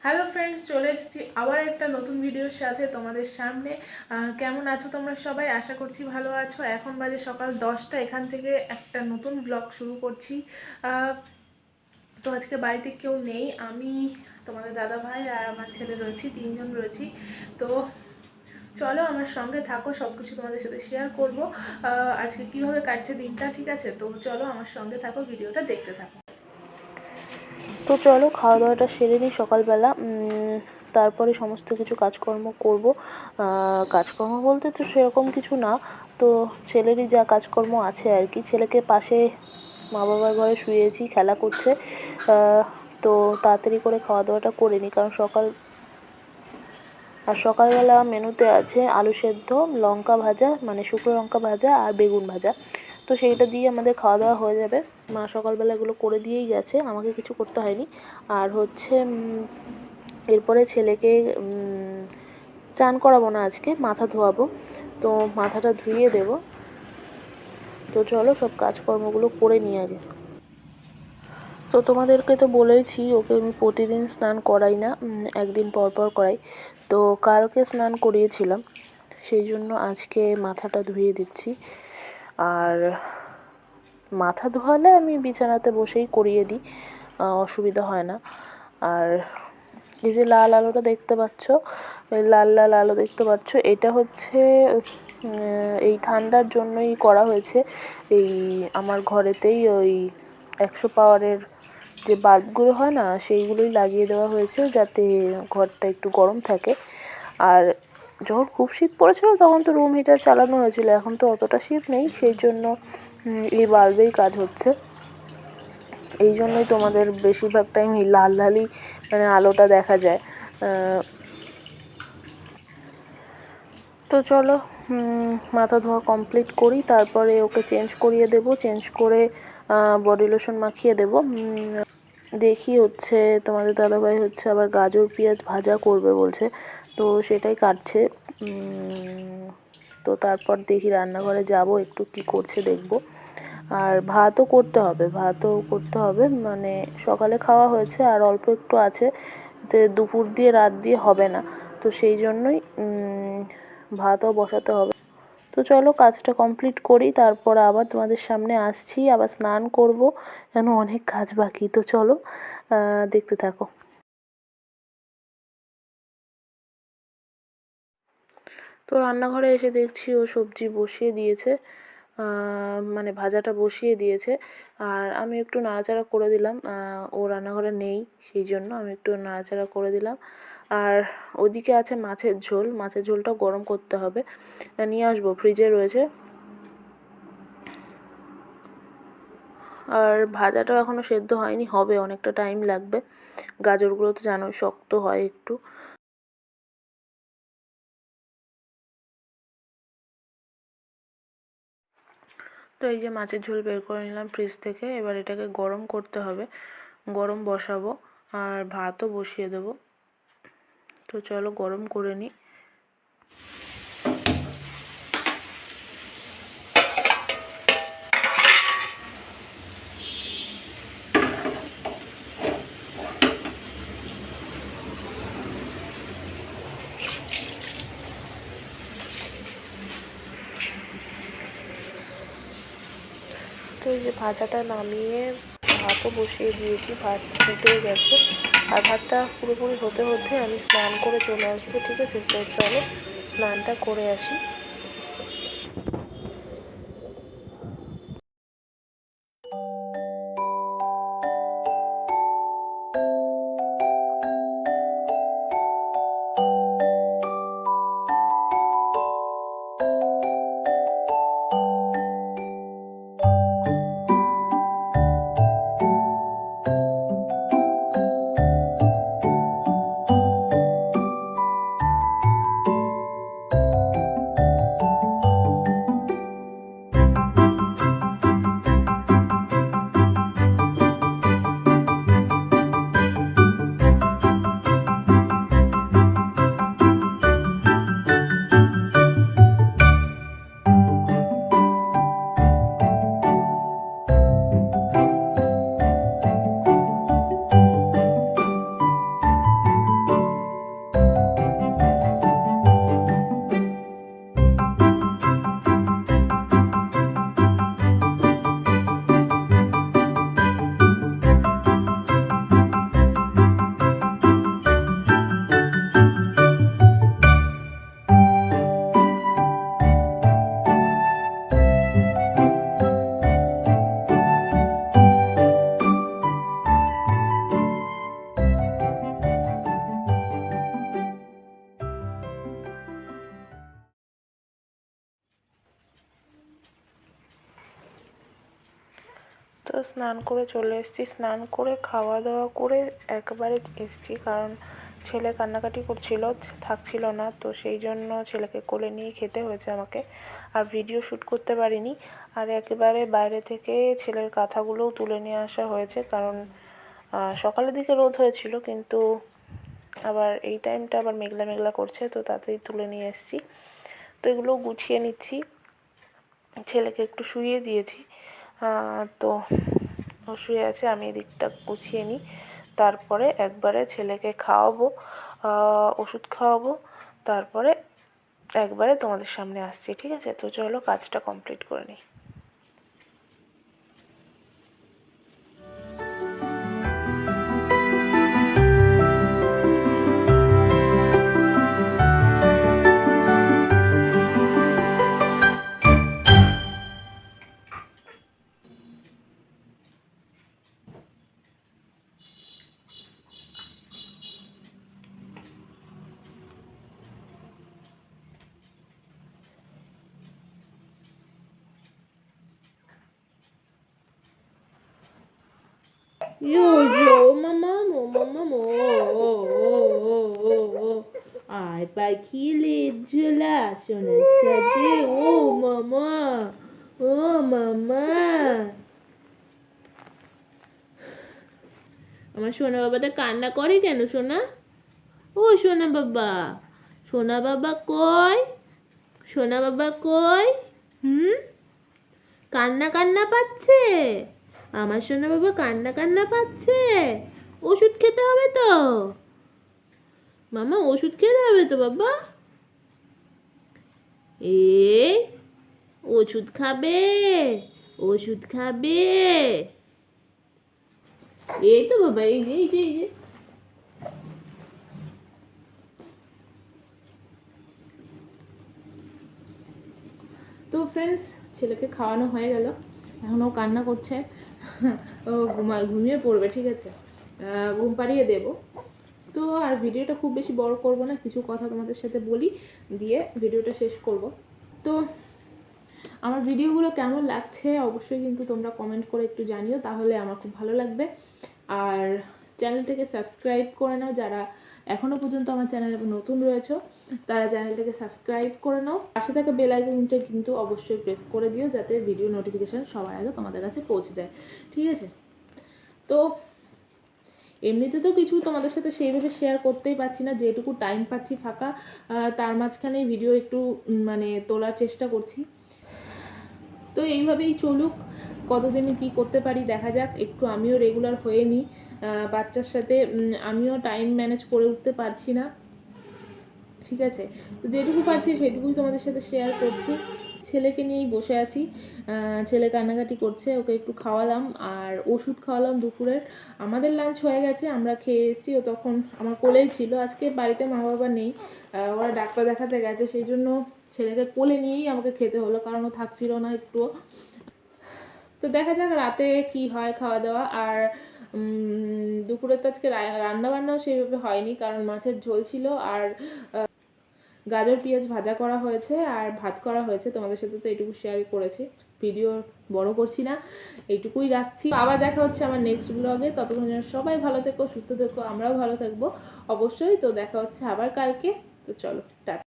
Hello friends, চলে এসেছি আবার একটা নতুন ভিডিওর সাথে তোমাদের সামনে। কেমন আছো তোমরা সবাই? আশা করছি ভালো আছো। এখন বাজে সকাল 10টা। এখান থেকে একটা নতুন ব্লগ শুরু করছি। তো আজকে বাড়িতে কেউ নেই, আমি, তোমাদের দাদা ভাই আর আমার ছেলে রয়েছি, তিনজন রয়েছি। তো চলো আমার সঙ্গে থাকো, সব কিছু তোমাদের সাথে শেয়ার করবো। আজকে কিভাবে কাটছে দিনটা, ঠিক আছে? তো চলো আমার সঙ্গে থাকো, ভিডিওটা দেখতে থাকো। তো চলো খাওয়া দাওয়াটা সেরে নিই সকালবেলা। তারপরে সমস্ত কিছু কাজকর্ম করব। কাজকর্ম বলতে তো সেরকম কিছু না, তো ছেলেরই যা কাজকর্ম আছে আর কি। ছেলেকে পাশে মা বাবার ঘরে শুয়েছি, খেলা করছে। তো তাড়াতাড়ি করে খাওয়া দাওয়াটা করে নিই, কারণ সকালবেলা মেনুতে আছে আলু সেদ্ধ, লঙ্কা ভাজা, মানে শুকনো লঙ্কা ভাজা আর বেগুন ভাজা। তো সেইটা দিয়ে আমাদের খাওয়া দাওয়া হয়ে যাবে। মা সকালবেলা এগুলো করে দিয়েই গেছে, আমাকে কিছু করতে হয়নি। আর হচ্ছে এরপরে ছেলেকে চান করাবো না, আজকে মাথা ধোয়াবো, তো মাথাটা ধুইয়ে দেবো। তো চলো সব কাজকর্মগুলো করে নিই আগে। তো তোমাদেরকে তো বলেইছি ওকে আমি প্রতিদিন স্নান করাই না, একদিন পর পর করাই। তো কালকে স্নান করিয়েছিলাম, সেই জন্য আজকে মাথাটা ধুয়ে দিচ্ছি। আর মাথা ধোয়ালে আমি বিছানাতে বসেই করিয়ে দিই, অসুবিধা হয় না। আর এই যে লাল আলোটা দেখতে পাচ্ছ, লাল লাল আলো দেখতে পাচ্ছ, এটা হচ্ছে এই ঠান্ডার জন্যই করা হয়েছে। এই আমার ঘরেতেই ওই 100 পাওয়ারের যে বাল্বগুলো হয় না, সেইগুলোই লাগিয়ে দেওয়া হয়েছে, যাতে ঘরটা একটু গরম থাকে। আর যখন খুব শীত পড়েছিল তখন তো রুম হিটার চালানো হয়েছিল, এখন তো অতটা শীত নেই, সেই জন্য এই বাল্বেই কাজ হচ্ছে। এই জন্যই তোমাদের বেশিরভাগ টাইম এই লাল লালই মানে আলোটা দেখা যায়। তো চলো মাথা ধোয়া কমপ্লিট করি, তারপরে ওকে চেঞ্জ করিয়ে দেব। চেঞ্জ করে বডি লোশন মাখিয়ে দেব। দেখি হচ্ছে তোমাদের দাদাভাই হচ্ছে আবার গাজর পেঁয়াজ ভাজা করবে বলছে, তো সেটাই কাটছে। তো তারপর দেখি রান্নাঘরে যাব, একটু কি করছে দেখব। আর ভাতও করতে হবে, মানে সকালে খাওয়া হয়েছে আর অল্প একটু আছে, তো দুপুর দিয়ে রাত দিয়ে হবে না, তো সেই জন্যই ভাতও বসাতে হবে। তো চলো কাজটা কমপ্লিট করি, তারপর আবার তোমাদের সামনে আসছি, আবার স্নান করব, যেন অনেক কাজ বাকি। তো চলো দেখতে থাকো। তো রান্নাঘরে এসে দেখছি ও সবজি বসিয়ে দিয়েছে, মানে ভাজাটা বসিয়ে দিয়েছে। আর আমি একটু নাড়াচাড়া করে দিলাম, ও রান্নাঘরে নেই, সেই জন্য আমি একটু নাড়াচাড়া করে দিলাম। আর ওদিকে আছে মাছের ঝোল, মাছের ঝোলটাও গরম করতে হবে, নিয়ে আসবো, ফ্রিজে রয়েছে। আর ভাজাটাও এখনও সেদ্ধ হয়নি, হবে, অনেকটা টাইম লাগবে। গাজরগুলো তো জানোই শক্ত হয় একটু। তো এই যে মাছের ঝোল বের করে নিলাম ফ্রিজ থেকে, এবার এটাকে গরম করতে হবে, গরম বসাবো আর ভাতও বসিয়ে দেবো। তো চলো গরম করে নিই। তো এই যে ভাজাটা নামিয়ে ভাতও বসিয়ে দিয়েছি, ভাত ফুটে গেছে। আর ভাতটা পুরোপুরি হতে হতে আমি স্নান করে চলে আসবো, ঠিক আছে? তো চলো স্নানটা করে আসি। স্নান করে চলে এসেছি, স্নান করে খাওয়া দাওয়া করে একবারে এসেছি, কারণ ছেলে কান্নাকাটি করছিল, থাকছিল না, তো সেই জন্য ছেলেকে কোলে নিয়ে খেতে হয়েছে আমাকে, আর ভিডিও শ্যুট করতে পারিনি। আর একেবারে বাইরে থেকে ছেলের কাঁথাগুলোও তুলে নিয়ে আসা হয়েছে, কারণ সকালের দিকে রোদ হয়েছিল, কিন্তু আবার এই টাইমটা আবার মেঘলা মেঘলা করছে, তো তাতেই তুলে নিয়ে এসেছি। তো এগুলো গুছিয়ে নিচ্ছি, ছেলেকে একটু শুইয়ে দিয়েছি, তো ও শুয়ে আছে, আমি এদিকটা গুছিয়ে নিই, তারপরে একবারে ছেলেকে খাওয়াবো, ওষুধ খাওয়াবো, তারপরে একবারে তোমাদের সামনে আসছি, ঠিক আছে? তো চলো কাজটা কমপ্লিট করে নিই। আয় পাখি ঝোলা সোনার সাথে ও মামা, ও মামা। আমার সোনা বাবাটা কান্না করে কেন সোনা? ও সোনা বাবা, সোনা বাবা কই? সোনা বাবা কই? কান্না কান্না পাচ্ছে? আমার সোনা বাবা কান্না কান্না পাচ্ছে? ওষুধ খেতে হবে তো মামা, ওষুধ খেতে হবে তো বাবা। ওষুধ খাবে, ওষুধ খাবে। এই তো বাবা, এই যে এই যে এই যে। তো ফ্রেন্ডস, ছেলেকে খাওয়ানো হয়ে গেল, এখন ও কান্না করছে, ও ঘুমিয়ে পড়বে, ঠিক আছে? ঘুম পাড়িয়ে দেবো। তো আর ভিডিওটা খুব বেশি বড় করব না, কিছু কথা তোমাদের সাথে বলি দিয়ে ভিডিওটা শেষ করব। তো আমার ভিডিওগুলো কেমন লাগছে অবশ্যই কিন্তু তোমরা কমেন্ট করে একটু জানিও, তাহলে আমার খুব ভালো লাগবে। আর চ্যানেলটাকে সাবস্ক্রাইব করে নাও, যারা এখনও পর্যন্ত আমার চ্যানেলে নতুন রয়েছে তারা চ্যানেলটাকে সাবস্ক্রাইব করে নাও, পাশে থাকা বেল আইকনটা কিন্তু অবশ্যই প্রেস করে দিও, যাতে ভিডিও নোটিফিকেশান সবার আগে তোমাদের কাছে পৌঁছে যায়, ঠিক আছে? তো এমনিতে তো কিছু তোমাদের সাথে সেইভাবে শেয়ার করতেই পারছি না, যেটুকু টাইম পাচ্ছি ফাঁকা, তার মাঝখানে ভিডিও একটু মানে তোলার চেষ্টা করছি। তো এইভাবেই চলুক, কতদিন কি করতে পারি দেখা যাক, একটু আমিও রেগুলার হয়ে নিই, বাচ্চার সাথে আমিও টাইম ম্যানেজ করে উঠতে পারছি না, ঠিক আছে? তো যেটুকু পারছি সেটুকুই তোমাদের সাথে শেয়ার করছি। ছেলেকে নিয়েই বসে আছি, ছেলে কান্নাকাটি করছে, ওকে একটু খাওয়ালাম আর ওষুধ খাওয়ালাম দুপুরের। আমাদের লাঞ্চ হয়ে গেছে, আমরা খেয়ে এসেছি, ও তখন আমার কোলেই ছিল। আজকে বাড়িতে মা বাবা নেই, ওরা ডাক্তার দেখাতে গেছে, সেই জন্য ছেলেকে কোলে নিয়েই আমাকে খেতে হলো, কারণ ও থাকছিল না একটুও। তো দেখা যাক রাতে কি হয় খাওয়া দাওয়া। আর দুপুরে তো আজকে রান্না বান্নাও সেইভাবে হয়নি, কারণ মাছের ঝোল ছিল আর গাজর পেঁয়াজ ভাজা করা হয়েছে আর ভাত করা হয়েছে। তোমাদের সাথে তো এইটুকু শেয়ারই করেছি, ভিডিও বড় করছি না, এইটুকুই রাখছি। আবার দেখা হচ্ছে আমার নেক্সট ব্লগে, ততক্ষণ যেন সবাই ভালো থেকো, সুস্থ থেকো, আমরাও ভালো থাকবো অবশ্যই। তো দেখা হচ্ছে আবার কালকে, তো চলো টাটা।